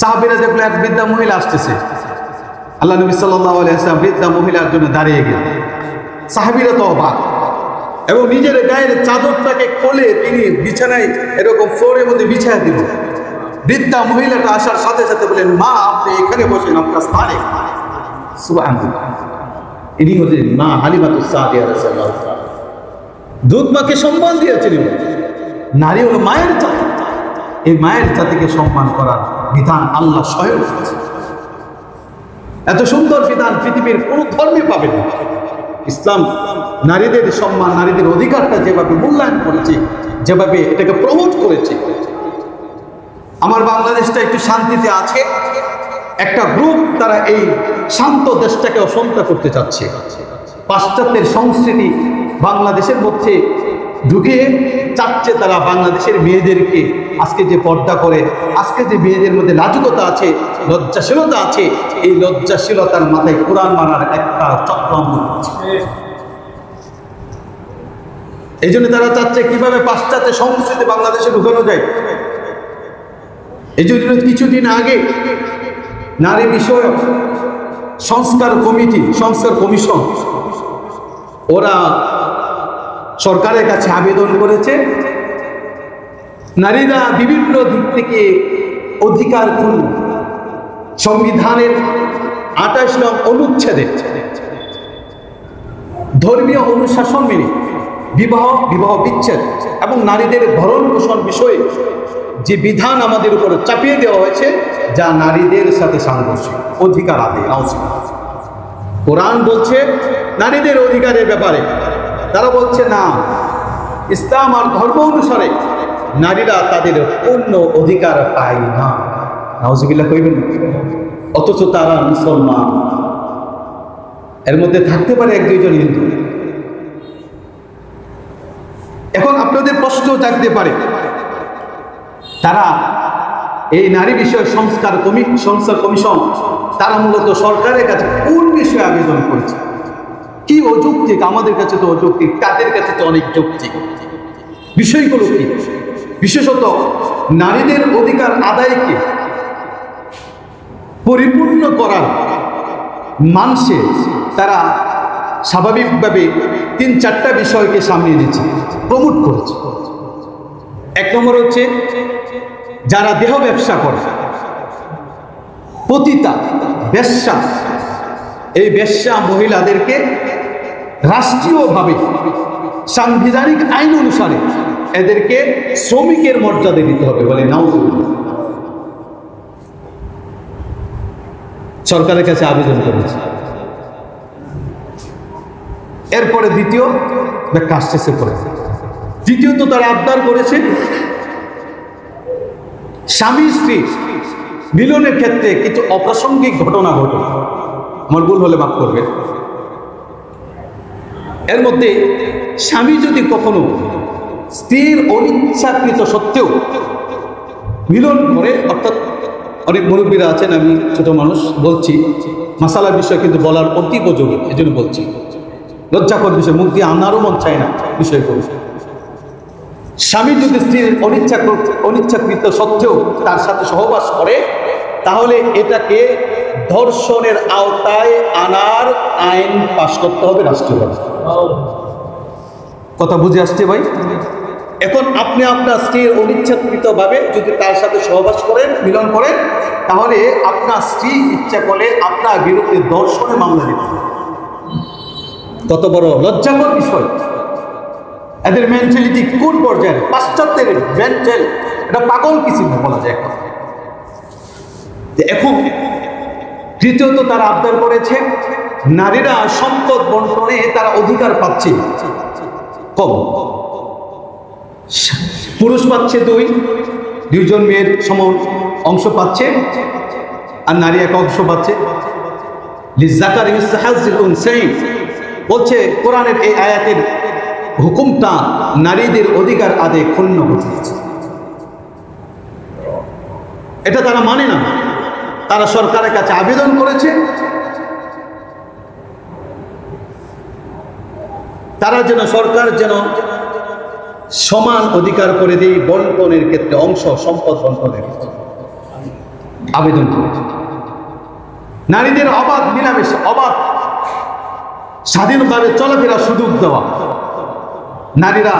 সাহাবীরা দেখলো এক বৃদ্ধা মহিলা আসতেছে, আল্লাহ নবী সাল্লাল্লাহু আলাইহি ওয়াসাল্লাম বৃদ্ধা মহিলার জন্য দাঁড়িয়ে গেলেন। সাহাবীরা তো অবাক, এবং নিজের গায়ের চাদরটাকে খুলে তিনি বিছানায় এরকম ফ্লোরের মধ্যে বিছায়া দিল। বৃদ্ধা মহিলাটা আসার সাথে সাথে বলেন, মা আপনি এখানে বসেন, আপনার স্থানে। সুবহানাল্লাহ, ইনি হলেন মা হালিমাতুস সাদিয়া রাদিয়াল্লাহু তাআলা। দুধ মাকে সম্মান দিয়েছিলেন। নারী হলো মায়ের জাতি, এই মায়ের জাতিকে সম্মান করার বিধান আল্লাহ স্বয়ং করেছেন। এত সুন্দর বিধান পৃথিবীর কোন ধর্মে পাবেন না। ইসলাম নারীদের সম্মান, নারীদের অধিকারটা যেভাবে মূল্যায়ন করেছে, যেভাবে এটাকে প্রমোট করেছে। আমার বাংলাদেশটা একটু শান্তিতে আছে, একটা গ্রুপ তারা এই শান্ত দেশটাকে অশান্ত করতে চাচ্ছে। পাশ্চাত্যের সংস্কৃতি বাংলাদেশের মধ্যে ঢুকে চাচ্ছে তারা বাংলাদেশের মেয়েদেরকে, আজকে যে পর্দা করে, আজকে যে মেয়েদের মধ্যে লাজুকতা আছে, লজ্জাশীলতা আছে, এই লজ্জাশীলতার মাথায় কোরআন মানার একটা চক্রান্ত হচ্ছে। এই জন্য তারা চাচ্ছে কিভাবে পাশ্চাত্যের সংস্কৃতি বাংলাদেশে ঢুকানো যায়। এই জন্য কিছুদিন আগে নারী বিষয়ক সংস্কার কমিটি, সংস্কার কমিশন, ওরা সরকারের কাছে আবেদন করেছে নারীরা বিভিন্ন দিক থেকে অধিকার পূর্ণ সংবিধানের ২৮ নং অনুচ্ছেদে ধর্মীয় অনুশাসন মেনে বিবাহ বিচ্ছেদ এবং নারীদের ভরণ পোষণ বিষয়ে যে বিধান আমাদের উপরে চাপিয়ে দেওয়া হয়েছে, যা নারীদের সাথে সাংঘর্ষিক, অধিকার আদায়। কোরআন বলছে নারীদের অধিকারের ব্যাপারে, তারা বলছে না, ইসলাম আর ধর্ম অনুসারে নারীরা তাদের পূর্ণ অধিকার পায় না। নাউজুবিল্লাহ কইবেন। অথচ তারা মুসলমান, এর মধ্যে থাকতে পারে এক দুইজন হিন্দু। এখন আপনাদের প্রশ্ন জাগতে পারে, তারা এই নারী বিষয়ক সংস্কার কমিশন তারা মূলত সরকারের কাছে কোন বিষয়ে আবেদন করেছে? কি অযৌক্তিক? আমাদের কাছে তো অযৌক্তিক, তাদের কাছে তো অনেক যৌক্তিক। বিষয়গুলো কি? বিশেষত নারীদের অধিকার আদায়কে পরিপূর্ণ করার মানসে তারা স্বাভাবিকভাবে ৩-৪টা বিষয়কে সামনে এনেছে, প্রমোট করেছে। এক নম্বর হচ্ছে যারা দেহ ব্যবসা করে, পতিতা, বেশ্যা, এই বেশ্যা মহিলাদেরকে রাষ্ট্রীয়ভাবে সাংবিধানিক আইন অনুসারে এদেরকে শ্রমিকের মর্যাদা দিতে হবে বলে নাউজুবিল্লাহ সরকারের কাছে আবেদন করেছে। এরপরে দ্বিতীয় ব্যাখ্যা আসতেছে পরে। দ্বিতীয়ত তারা আবদার করেছে স্বামী স্ত্রী মিলনের ক্ষেত্রে কিছু অপ্রাসঙ্গিক ঘটনা ঘটে, আমার ভুল হলে মাফ করবে। এর মধ্যে স্বামী যদি কখনো স্ত্রীর অনিচ্ছাকৃত সত্ত্বেও মিলন করে, অর্থাৎ অনেক মুরব্বীরা আছেন, আমি ছোট মানুষ বলছি, মাসালার বিষয় কিন্তু বলার অতি উপযোগী, এই জন্য বলছি, লজ্জাকর বিষয়, মুখ দিয়ে আনারও মন চায় না বিষয় করে। স্বামী যদি স্ত্রীর অনিচ্ছাকৃত সত্ত্বেও তার সাথে সহবাস করে, তাহলে এটাকে ধর্ষণের আওতায় আনার আইন পাশ করতে হবে রাষ্ট্রীয়ভাবে। কথা বুঝে আসছে ভাই? এখন আপনি আপনার স্ত্রীর অনিচ্ছাকৃতভাবে যদি তার সাথে সহবাস করেন, মিলন করেন, তাহলে আপনার স্ত্রী ইচ্ছা করলে আপনার বিরুদ্ধে ধর্ষণের মামলা দিতে হবে। কত বড় লজ্জাকর বিষয়! এদের মেন্টালিটি কোন পর্যায়ে? পাশ্চাত্যের মেন্টাল, এটা পাগল কিছু বলা যায়। এখন তৃতীয়ত তারা আবদার করেছে নারীরা সম্পদ বন্টনে তারা অধিকার পাচ্ছে কম, পুরুষ পাচ্ছে দুইজন মেয়ের সমান অংশ পাচ্ছে, আর নারী এক অংশ পাচ্ছে। লিযাকারি মিসলু হাযযিল উনসাইন বলছে কোরআনের এই আয়াতের হুকুমটা নারীদের অধিকার আদায় ক্ষুণ্ণ করছে। এটা তারা মানে না। তারা সরকারের কাছে আবেদন করেছে, তারা যেন সরকার যেন সমান অধিকার করে দেয় বন্টনের ক্ষেত্রে, অংশ সম্পদ বন্টনের ক্ষেত্রে। আবেদন করেছে। নারীদের অবাধ মিলামেশা, অবাধ স্বাধীনভাবে চলাফেরার সুযোগ দেওয়া, নারীরা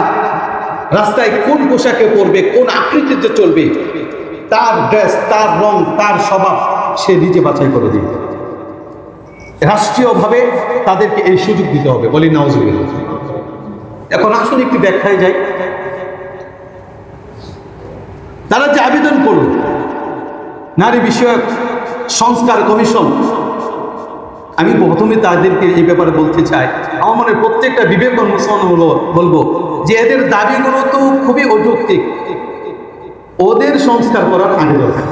রাস্তায় কোন পোশাকে পরবে, কোন আকৃতিতে চলবে, তার ড্রেস, তার রং, তার স্বভাব সে নিজে বাছাই করে দিবে। রাষ্ট্রীয়ভাবে তাদেরকে এই সুযোগ দিতে হবে, বলি নাউজুবিল্লাহ। এখন আসলে একটু ব্যাখ্যায় যাই। তারা যে আবেদন করল নারী বিষয়ক সংস্কার কমিশন, আমি প্রথমে তাদেরকে এই ব্যাপারে বলতে চাই, আমার মনে প্রত্যেকটা বিবেকবান মুসলমান বলবো যে এদের দাবিগুলো তো খুবই অযৌক্তিক, ওদের সংস্কার করার আগে দরকার।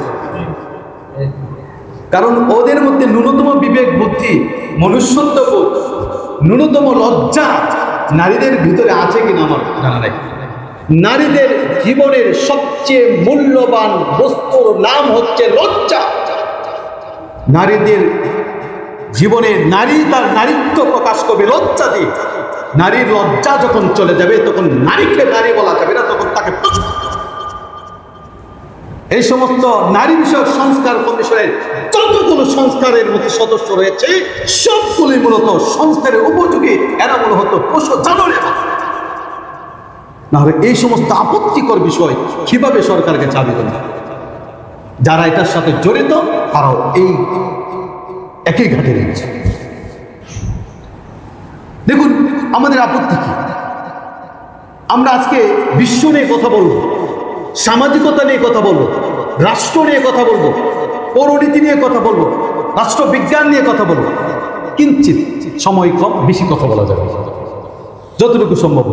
কারণ ওদের মধ্যে ন্যূনতম বিবেক বুদ্ধি, মনুষ্যত্ববোধ, ন্যূনতম লজ্জা নারীদের ভিতরে আছে কিনা আমার জানা নাই। নারীদের জীবনের সবচেয়ে মূল্যবান বস্তুর নাম হচ্ছে লজ্জা। নারীদের জীবনে নারী তার নারীত্ব প্রকাশ করবে লজ্জা দিয়ে। নারীর লজ্জা যখন চলে যাবে তখন নারীকে নারী বলা যাবে না, তখন তাকে প্রশ্ন। এই সমস্ত নারী বিষয়ক সংস্কার কমিশনের যতগুলো সংস্কারের মধ্যে সদস্য রয়েছে সবগুলি মূলত সংস্কারের উপযোগী, এরা মনে হতো পশু জানোয়ারের মতো। নাহলে এই সমস্ত আপত্তিকর বিষয় কিভাবে সরকারকে চাবি দেবে? যারা এটার সাথে জড়িত তারাও এই একই ঘাটে রয়েছে। দেখুন আমাদের আপত্তি কি? আমরা আজকে বিশ্ব নিয়ে কথা বলবো, সামাজিকতা নিয়ে কথা বলবো, রাষ্ট্র নিয়ে কথা বলবো, পৌরনীতি নিয়ে কথা বলবো, রাষ্ট্রবিজ্ঞান নিয়ে কথা বলবো। কিঞ্চিত সময় কম, বেশি কথা বলা যাবে যতটুকু সম্ভব।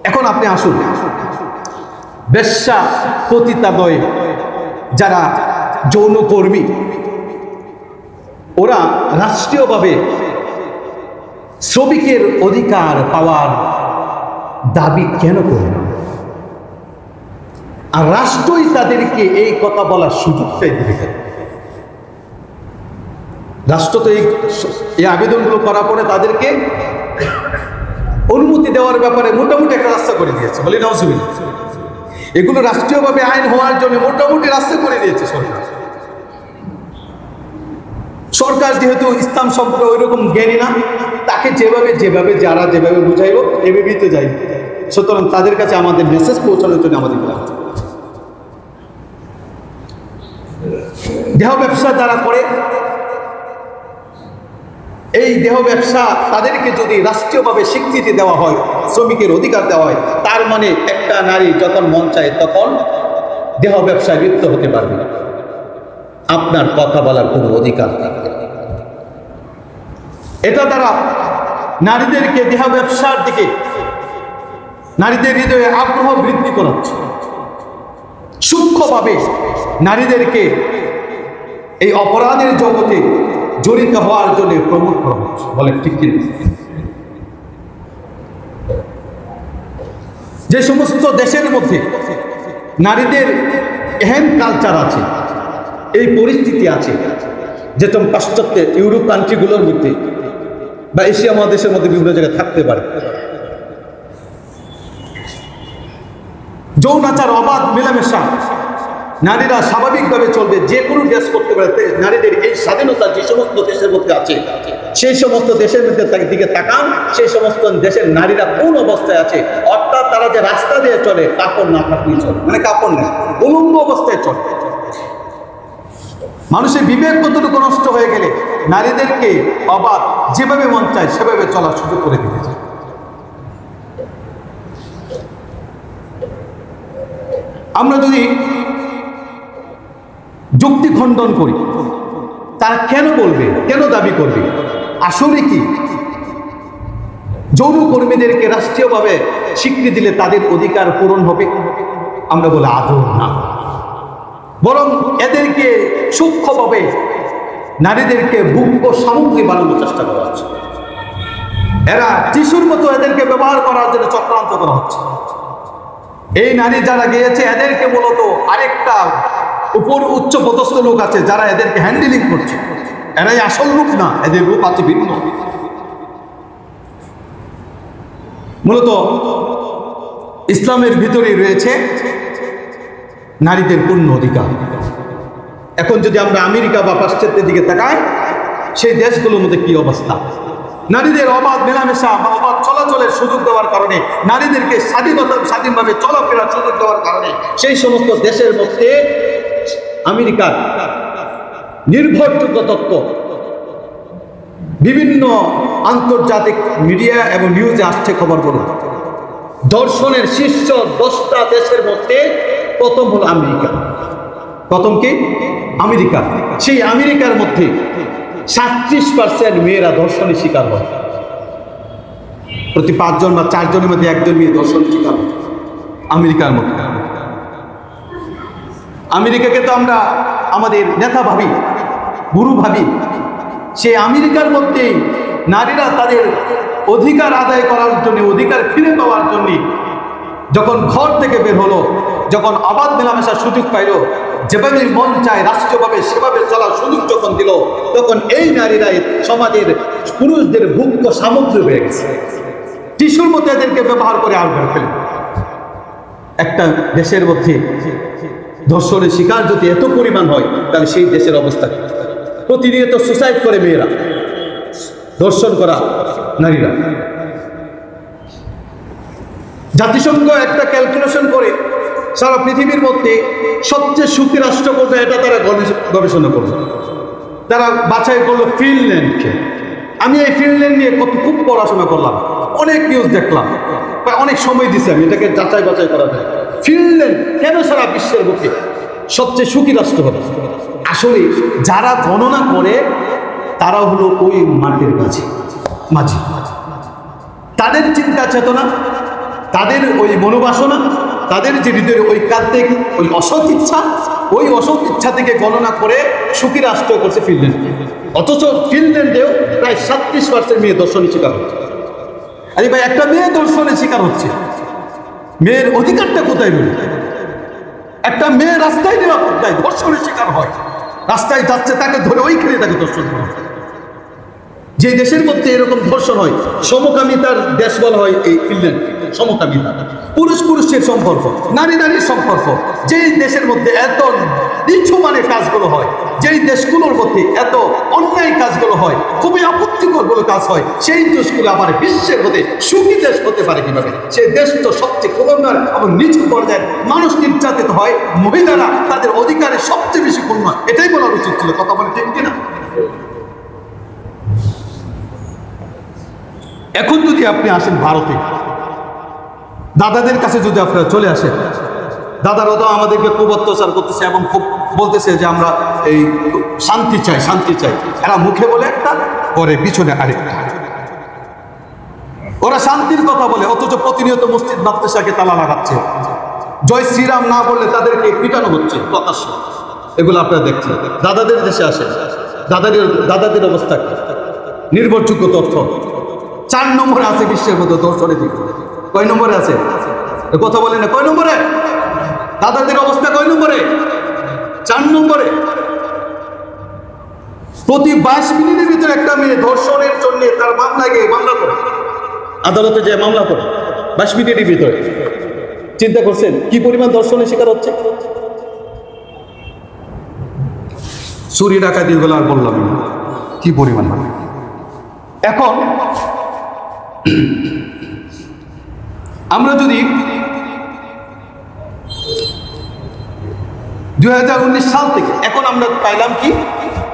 এখন আপনি আসুন, বেশ্যা পতিতালয়ে যারা যৌনকর্মী, ওরা রাষ্ট্রীয়ভাবে শ্রমিকের অধিকার পাওয়ার দাবি কেন করে না? আর রাষ্ট্রই তাদেরকে এই কথা বলার সুযোগটাই দিবে। রাষ্ট্র তো এই আবেদনগুলো করার পরে তাদেরকে অনুমতি দেওয়ার ব্যাপারে মোটামুটি একটা রাস্তা করে দিয়েছে, বলি নাউজুবিল্লাহ। এগুলো রাষ্ট্রীয়ভাবে আইন হওয়ার জন্য মোটামুটি রাস্তা করে দিয়েছে সরকার। সরকার যেহেতু ইসলাম সম্পর্কে ওই রকম জ্ঞানী না, তাকে যেভাবে যারা যেভাবে বুঝাইব এভাবেই তো যাই। সুতরাং তাদের কাছে আমাদের মেসেজ পৌঁছানোর জন্য আমাদের দেহ ব্যবসা যারা করে, এই দেহ ব্যবসা তাদেরকে যদি রাষ্ট্রীয়ভাবে স্বীকৃতি দেওয়া হয়, শ্রমিকের অধিকার দেওয়া হয়, তার মানে একটা নারী যখন মন চায় তখন দেহ ব্যবসায় লিপ্ত হতে পারবে, আপনার কথা বলার কোনো অধিকার থাকবে। এটা দ্বারা নারীদেরকে দেহ ব্যবসার দিকে, নারীদের হৃদয়ে আগ্রহ বৃদ্ধি করাচ্ছে, সূক্ষ্মভাবে নারীদেরকে এই অপরাধের জগতে জড়িত হওয়ার জন্য প্রমোট করা হচ্ছে, বলে ঠিক কি? যে সমস্ত দেশের মধ্যে নারীদের এহেন কালচার আছে, এই পরিস্থিতি আছে, যেরকম পাশ্চাত্য ইউরোপ কান্ট্রিগুলোর মধ্যে বা এশিয়া মহাদেশের মধ্যে বিভিন্ন জায়গায় থাকতে পারে, যৌনাচার, অবাধ মেলামেশা, নারীরা স্বাভাবিকভাবে চলবে, যে কোনো ড্রেস করতে পারে। নারীদের এই স্বাধীনতা যে সমস্ত দেশের মধ্যে আছে, সেই সমস্ত দেশের মধ্যে দিকে তাকান, সেই সমস্ত দেশের নারীরা কোন অবস্থায় আছে। অর্থাৎ তারা যে রাস্তা দিয়ে চলে কাপড় না থাকলেই চলে, মানে কাপড় নেই, উলঙ্গ অবস্থায় চলে। মানুষের বিবেক কতটুকু নষ্ট হয়ে গেলে নারীদেরকে অবাধ যেভাবে মন চায় সেভাবে চলার সুযোগ করে দিতে চায়। আমরা যদি যুক্তি খণ্ডন করি, তারা কেন বলবে, কেন দাবি করবে? আসলে কি যৌনকর্মীদেরকে রাষ্ট্রীয়ভাবে স্বীকৃতি দিলে তাদের অধিকার পূরণ হবে? আমরা বলি আদৌ না, বরং এদেরকে সূক্ষ্মভাবে নারীদেরকে ভোগ্য সামগ্রী বানানোর চেষ্টা করা হচ্ছে। এরা টিস্যুর মতো এদেরকে ব্যবহার করার জন্য চক্রান্ত করা হচ্ছে। এই নারী যারা গিয়েছে এদেরকে মূলত আরেকটা উপর উচ্চ পদস্থ লোক আছে যারা এদেরকে হ্যান্ডেলিং করছে। এরাই আসল রূপ না, এদের রূপ আছে ভিন্ন। মূলত ইসলামের ভিতরেই রয়েছে নারীদের পূর্ণ অধিকার। এখন যদি আমরা আমেরিকা বা পাশ্চাত্যের দিকে তাকাই, সেই দেশগুলোর মধ্যে কি অবস্থা, নারীদের অবাধ মেলামেশা বা অবাধ চলাচলের সুযোগ দেওয়ার কারণে, নারীদেরকে স্বাধীনভাবে চলাফেরার সুযোগ দেওয়ার কারণে সেই সমস্ত দেশের মধ্যে আমেরিকার নির্ভরযোগ্য তথ্য বিভিন্ন আন্তর্জাতিক মিডিয়া এবং নিউজে আসছে। খবর বলুন, দর্শনের শীর্ষ 10টা দেশের মধ্যে প্রথম হলো আমেরিকা। প্রথম কি? আমেরিকা। সেই আমেরিকার মধ্যে 37% মেয়েরা ধর্ষণের শিকার হয়। প্রতি 5 জন বা 4 জনের মধ্যে 1 জন মেয়ে ধর্ষণের শিকার হয় আমেরিকার মধ্যে। আমেরিকাকে তো আমরা আমাদের নেতা ভাবি, গুরু ভাবি। সেই আমেরিকার মধ্যে নারীরা তাদের অধিকার আদায় করার জন্য, অধিকার ফিরে পাওয়ার জন্য যখন ঘর থেকে বের হলো, যখন অবাধ মেলামেশার সুযোগ পাইল, যেভাবে মন চায় রাষ্ট্রভাবে সেভাবে চলার সুযোগ যখন দিল, তখন এই নারীরা সমাজের পুরুষদের ভুক্ত সামগ্রী হয়ে গেছে। টিস্যুর মধ্যে এদেরকে ব্যবহার করে আর বের ফেলে। একটা দেশের মধ্যে ধর্ষণের শিকার যদি এত পরিমাণ হয়, তাহলে সেই দেশের অবস্থা কি? প্রতিনিয়ত সুসাইড করে মেয়েরা, ধর্ষণ করা নারীরা। জাতিসংঘ একটা ক্যালকুলেশন করে সারা পৃথিবীর মধ্যে সবচেয়ে সুখী রাষ্ট্র কোনটা, এটা তারা গবেষণা করলো। তারা বাছাই করলো ফিনল্যান্ডকে। আমি এই ফিনল্যান্ড নিয়ে খুব পড়াশোনা করলাম, অনেক নিউজ দেখলাম, অনেক সময় দিছি আমি এটাকে যাচাই বাছাই করা যায়। ফিনল্যান্ড কেন সারা বিশ্বের বুকে সবচেয়ে সুখী রাষ্ট্র হবে? আসলে যারা গণনা করে তারা হলো ওই মাটির মাঝি। তাদের চিন্তা চেতনা, তাদের ওই মনোবাসনা, তাদের যে হৃদয়ের ওই কার্তিক ওই অসৎ ইচ্ছা থেকে গণনা করে সুখী রাষ্ট্র করছে ফিনল্যান্ড। অথচ ফিনল্যান্ডেও প্রায় 37% মেয়ে ধর্ষণের শিকার হচ্ছে। আরে ভাই, একটা মেয়ে ধর্ষণের শিকার হচ্ছে, মেয়ের অধিকারটা কোথায় রইল? একটা মেয়ে রাস্তায় নিরাপত্তায় ধর্ষণের শিকার হয়, রাস্তায় যাচ্ছে তাকে ধরে ওইখানে তাকে ধর্ষণ করা হয়। যে দেশের মধ্যে এরকম ধর্ষণ হয়, সমকামিতার দেশ বলা হয় এই ফিনল্যান্ড। সমকামিতা, পুরুষের সম্পর্ক, নারীর সম্পর্ক, যেই দেশের মধ্যে এত নিচু মানের কাজগুলো হয়, যেই দেশগুলোর মধ্যে এত অন্যায় কাজগুলো হয়, খুবই আপত্তিকর কাজ হয়, সেই দেশগুলো আবার বিশ্বের মধ্যে সুখী দেশ হতে পারে কিভাবে? সেই দেশ তো সবচেয়ে কলঙ্কার এবং নিচু পর্যায়ের মানুষ নির্যাতিত হয়, মহিলারা তাদের অধিকারে সবচেয়ে বেশি পূর্ণ। এটাই বলার উচিত ছিল। কথা বলে ঠিক কিনা? এখন যদি আপনি আসেন ভারতে, দাদাদের কাছে যদি আপনারা চলে আসেন, দাদারা তো আমাদেরকে খুব অত্যাচার করতেছে এবং খুব বলতেছে যে আমরা এই শান্তি চাই। এরা মুখে বলে একটা, করে পিছনে আরেকটা। ওরা শান্তির কথা বলে, অথচ প্রতিনিয়ত মসজিদ মাদ্রাসাকে তালা লাগাচ্ছে। জয় শ্রীরাম না বললে তাদেরকে পিটানো হচ্ছে প্রকাশ্য। এগুলো আপনারা দেখছেন। দাদাদের দেশে আসেন, দাদাদের অবস্থা কি? নির্ভরযোগ্য তথ্য 4 নম্বরে আছে বিশ্বের মধ্যে ধর্ষণের দিক। কয় নম্বরে আছে? কথা বলেন না, কয় নম্বরে? দাদাদের অবস্থা কয় নম্বরে? 4 নম্বরে। প্রতি 22 মিনিটের ভিতরে একটা মেয়ে ধর্ষণের জন্য তার মামলা করে, আদালতে যে মামলা করে 22 মিনিটের ভিতরে। চিন্তা করছেন কি পরিমাণ ধর্ষণের শিকার হচ্ছে? চুরি ডাকাতি গুলো আর বললাম কি পরিমাণ। এখন আমরা যদি 2019 সাল থেকে এখন আমরা পাইলাম কি,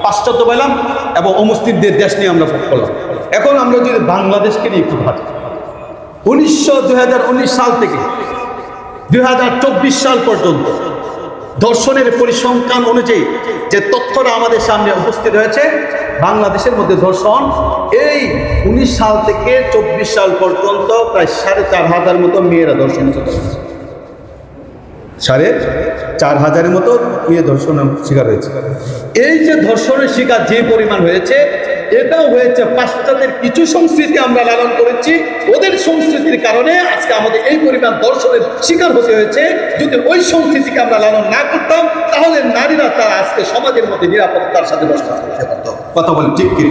পাশ্চাত্য পাইলাম এবং অমুসলিমদের দেশ নিয়ে আমরা ভোগ করলাম। এখন আমরা যদি বাংলাদেশকে নিয়ে একটু ভাবি, 2019 সাল থেকে 2024 সাল পর্যন্ত ধর্ষণের পরিসংখ্যান অনুযায়ী যে তথ্যটা আমাদের সামনে উপস্থিত হয়েছে, বাংলাদেশের মধ্যে ধর্ষণ এই 19 সাল থেকে 24 সাল পর্যন্ত প্রায় 4,500 মতো মেয়েরা ধর্ষণের শিকার হয়েছে। 4,500 মতো মেয়ে ধর্ষণের শিকার হয়েছে। এই যে ধর্ষণের শিকার যে পরিমাণ হয়েছে, এটাও হয়েছে পাশ্চাত্যের কিছু সংস্কৃতি আমরা লালন করেছি, ওদের সংস্কৃতির কারণে আজকে আমাদের এই পরিমাণ ধর্ষণের শিকার হতে হয়েছে। যদি ওই সংস্কৃতিকে আমরা লালন না করতাম, তাহলে নারীরা তারা আজকে সমাজের মধ্যে নিরাপত্তার সাথে বসবাস করতে পারত। কথা বলেন ঠিক কি?